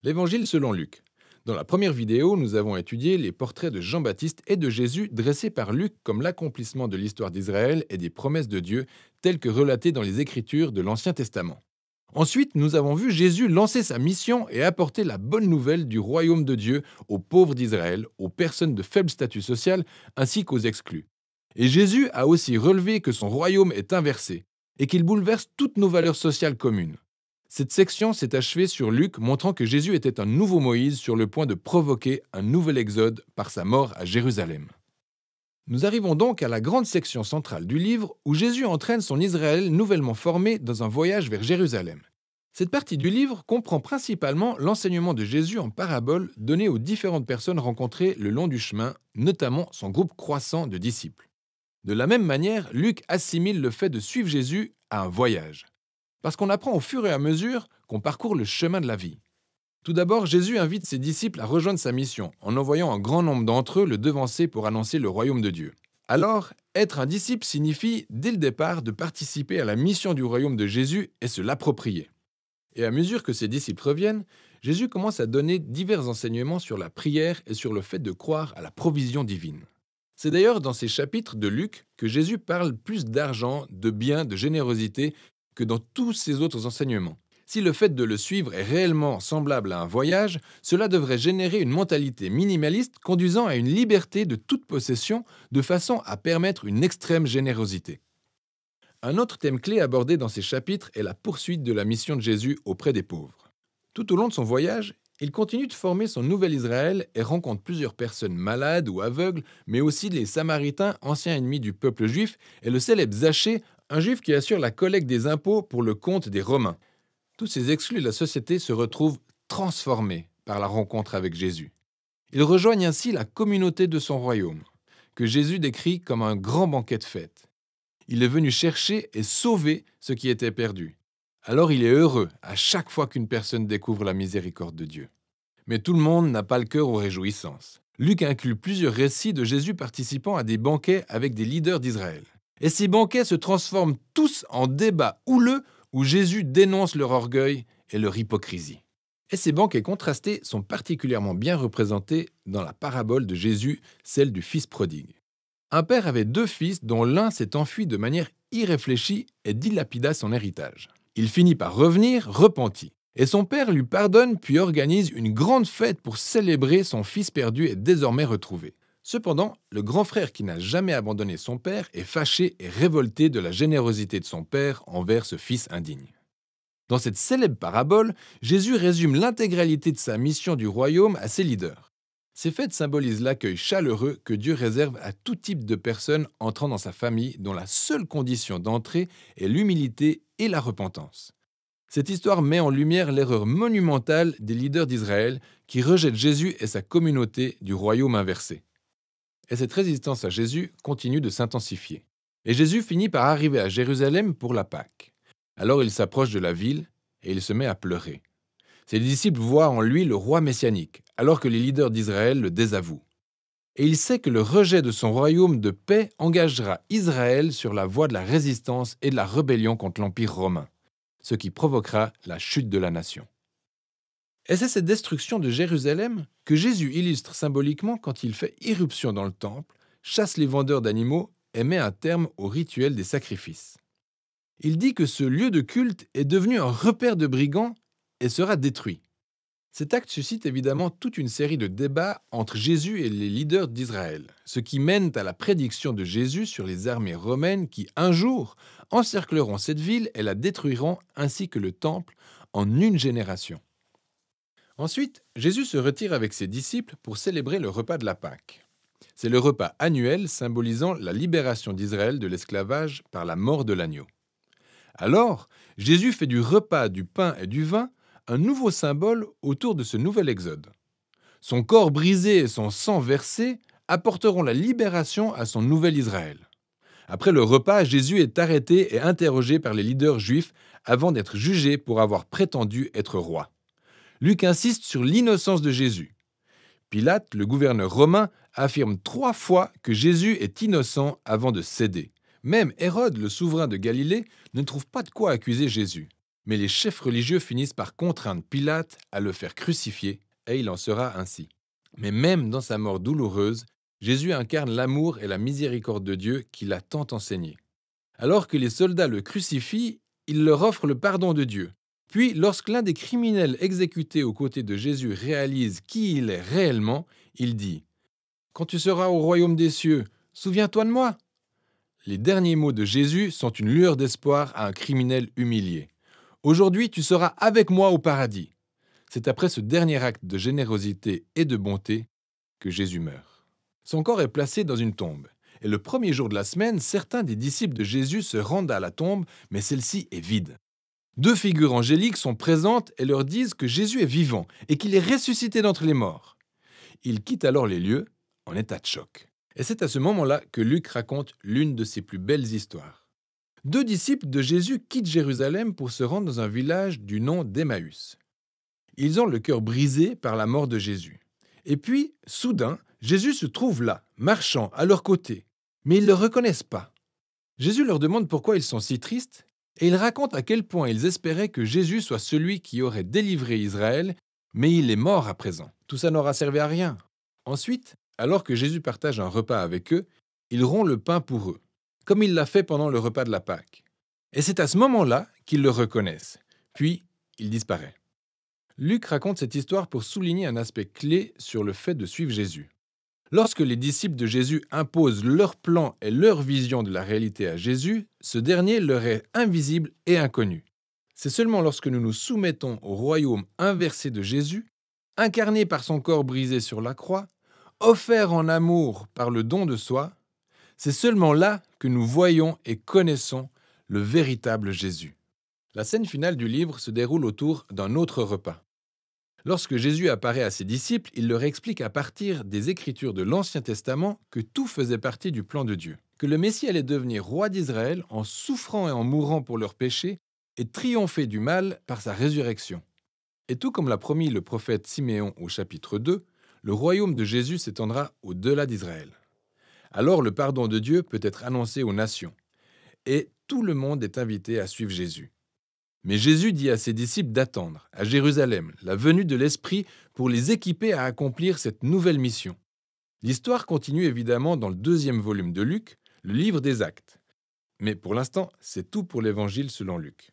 L'Évangile selon Luc. Dans la première vidéo, nous avons étudié les portraits de Jean-Baptiste et de Jésus dressés par Luc comme l'accomplissement de l'histoire d'Israël et des promesses de Dieu telles que relatées dans les Écritures de l'Ancien Testament. Ensuite, nous avons vu Jésus lancer sa mission et apporter la bonne nouvelle du royaume de Dieu aux pauvres d'Israël, aux personnes de faible statut social ainsi qu'aux exclus. Et Jésus a aussi relevé que son royaume est inversé et qu'il bouleverse toutes nos valeurs sociales communes. Cette section s'est achevée sur Luc, montrant que Jésus était un nouveau Moïse sur le point de provoquer un nouvel exode par sa mort à Jérusalem. Nous arrivons donc à la grande section centrale du livre où Jésus entraîne son Israël nouvellement formé dans un voyage vers Jérusalem. Cette partie du livre comprend principalement l'enseignement de Jésus en parabole donné aux différentes personnes rencontrées le long du chemin, notamment son groupe croissant de disciples. De la même manière, Luc assimile le fait de suivre Jésus à un voyage. Parce qu'on apprend au fur et à mesure qu'on parcourt le chemin de la vie. Tout d'abord, Jésus invite ses disciples à rejoindre sa mission, en envoyant un grand nombre d'entre eux le devancer pour annoncer le royaume de Dieu. Alors, être un disciple signifie, dès le départ, de participer à la mission du royaume de Jésus et se l'approprier. Et à mesure que ses disciples reviennent, Jésus commence à donner divers enseignements sur la prière et sur le fait de croire à la provision divine. C'est d'ailleurs dans ces chapitres de Luc que Jésus parle plus d'argent, de biens, de générosité que dans tous ses autres enseignements. Si le fait de le suivre est réellement semblable à un voyage, cela devrait générer une mentalité minimaliste conduisant à une liberté de toute possession de façon à permettre une extrême générosité. Un autre thème clé abordé dans ces chapitres est la poursuite de la mission de Jésus auprès des pauvres. Tout au long de son voyage, il continue de former son nouvel Israël et rencontre plusieurs personnes malades ou aveugles, mais aussi les Samaritains, anciens ennemis du peuple juif, et le célèbre Zachée, un juif qui assure la collecte des impôts pour le compte des Romains. Tous ces exclus de la société se retrouvent transformés par la rencontre avec Jésus. Ils rejoignent ainsi la communauté de son royaume, que Jésus décrit comme un grand banquet de fête. Il est venu chercher et sauver ce qui était perdu. Alors il est heureux à chaque fois qu'une personne découvre la miséricorde de Dieu. Mais tout le monde n'a pas le cœur aux réjouissances. Luc inclut plusieurs récits de Jésus participant à des banquets avec des leaders d'Israël. Et ces banquets se transforment tous en débats houleux où Jésus dénonce leur orgueil et leur hypocrisie. Et ces banquets contrastés sont particulièrement bien représentés dans la parabole de Jésus, celle du fils prodigue. Un père avait deux fils dont l'un s'est enfui de manière irréfléchie et dilapida son héritage. Il finit par revenir, repenti. Et son père lui pardonne puis organise une grande fête pour célébrer son fils perdu et désormais retrouvé. Cependant, le grand frère qui n'a jamais abandonné son père est fâché et révolté de la générosité de son père envers ce fils indigne. Dans cette célèbre parabole, Jésus résume l'intégralité de sa mission du royaume à ses leaders. Ces fêtes symbolisent l'accueil chaleureux que Dieu réserve à tout type de personnes entrant dans sa famille dont la seule condition d'entrée est l'humilité et la repentance. Cette histoire met en lumière l'erreur monumentale des leaders d'Israël qui rejettent Jésus et sa communauté du royaume inversé. Et cette résistance à Jésus continue de s'intensifier. Et Jésus finit par arriver à Jérusalem pour la Pâque. Alors il s'approche de la ville et il se met à pleurer. Ses disciples voient en lui le roi messianique, alors que les leaders d'Israël le désavouent. Et il sait que le rejet de son royaume de paix engagera Israël sur la voie de la résistance et de la rébellion contre l'Empire romain, ce qui provoquera la chute de la nation. Et c'est cette destruction de Jérusalem que Jésus illustre symboliquement quand il fait irruption dans le temple, chasse les vendeurs d'animaux et met un terme au rituel des sacrifices. Il dit que ce lieu de culte est devenu un repère de brigands et sera détruit. Cet acte suscite évidemment toute une série de débats entre Jésus et les leaders d'Israël, ce qui mène à la prédiction de Jésus sur les armées romaines qui, un jour, encercleront cette ville et la détruiront ainsi que le temple en une génération. Ensuite, Jésus se retire avec ses disciples pour célébrer le repas de la Pâque. C'est le repas annuel symbolisant la libération d'Israël de l'esclavage par la mort de l'agneau. Alors, Jésus fait du repas, du pain et du vin un nouveau symbole autour de ce nouvel exode. Son corps brisé et son sang versé apporteront la libération à son nouvel Israël. Après le repas, Jésus est arrêté et interrogé par les leaders juifs avant d'être jugé pour avoir prétendu être roi. Luc insiste sur l'innocence de Jésus. Pilate, le gouverneur romain, affirme 3 fois que Jésus est innocent avant de céder. Même Hérode, le souverain de Galilée, ne trouve pas de quoi accuser Jésus. Mais les chefs religieux finissent par contraindre Pilate à le faire crucifier, et il en sera ainsi. Mais même dans sa mort douloureuse, Jésus incarne l'amour et la miséricorde de Dieu qu'il a tant enseigné. Alors que les soldats le crucifient, il leur offre le pardon de Dieu. Puis, lorsque l'un des criminels exécutés aux côtés de Jésus réalise qui il est réellement, il dit « Quand tu seras au royaume des cieux, souviens-toi de moi !» Les derniers mots de Jésus sont une lueur d'espoir à un criminel humilié. « Aujourd'hui, tu seras avec moi au paradis !» C'est après ce dernier acte de générosité et de bonté que Jésus meurt. Son corps est placé dans une tombe. Et le premier jour de la semaine, certains des disciples de Jésus se rendent à la tombe, mais celle-ci est vide. Deux figures angéliques sont présentes et leur disent que Jésus est vivant et qu'il est ressuscité d'entre les morts. Ils quittent alors les lieux en état de choc. Et c'est à ce moment-là que Luc raconte l'une de ses plus belles histoires. Deux disciples de Jésus quittent Jérusalem pour se rendre dans un village du nom d'Emmaüs. Ils ont le cœur brisé par la mort de Jésus. Et puis, soudain, Jésus se trouve là, marchant à leur côté. Mais ils ne le reconnaissent pas. Jésus leur demande pourquoi ils sont si tristes, et ils racontent à quel point ils espéraient que Jésus soit celui qui aurait délivré Israël, mais il est mort à présent. Tout ça n'aura servi à rien. Ensuite, alors que Jésus partage un repas avec eux, il rompt le pain pour eux, comme il l'a fait pendant le repas de la Pâque. Et c'est à ce moment-là qu'ils le reconnaissent. Puis, il disparaît. Luc raconte cette histoire pour souligner un aspect clé sur le fait de suivre Jésus. Lorsque les disciples de Jésus imposent leur plan et leur vision de la réalité à Jésus, ce dernier leur est invisible et inconnu. C'est seulement lorsque nous nous soumettons au royaume inversé de Jésus, incarné par son corps brisé sur la croix, offert en amour par le don de soi, c'est seulement là que nous voyons et connaissons le véritable Jésus. La scène finale du livre se déroule autour d'un autre repas. Lorsque Jésus apparaît à ses disciples, il leur explique à partir des Écritures de l'Ancien Testament que tout faisait partie du plan de Dieu, que le Messie allait devenir roi d'Israël en souffrant et en mourant pour leurs péchés et triompher du mal par sa résurrection. Et tout comme l'a promis le prophète Siméon au chapitre 2, le royaume de Jésus s'étendra au-delà d'Israël. Alors le pardon de Dieu peut être annoncé aux nations, et tout le monde est invité à suivre Jésus. Mais Jésus dit à ses disciples d'attendre, à Jérusalem, la venue de l'Esprit pour les équiper à accomplir cette nouvelle mission. L'histoire continue évidemment dans le deuxième volume de Luc, le livre des Actes. Mais pour l'instant, c'est tout pour l'Évangile selon Luc.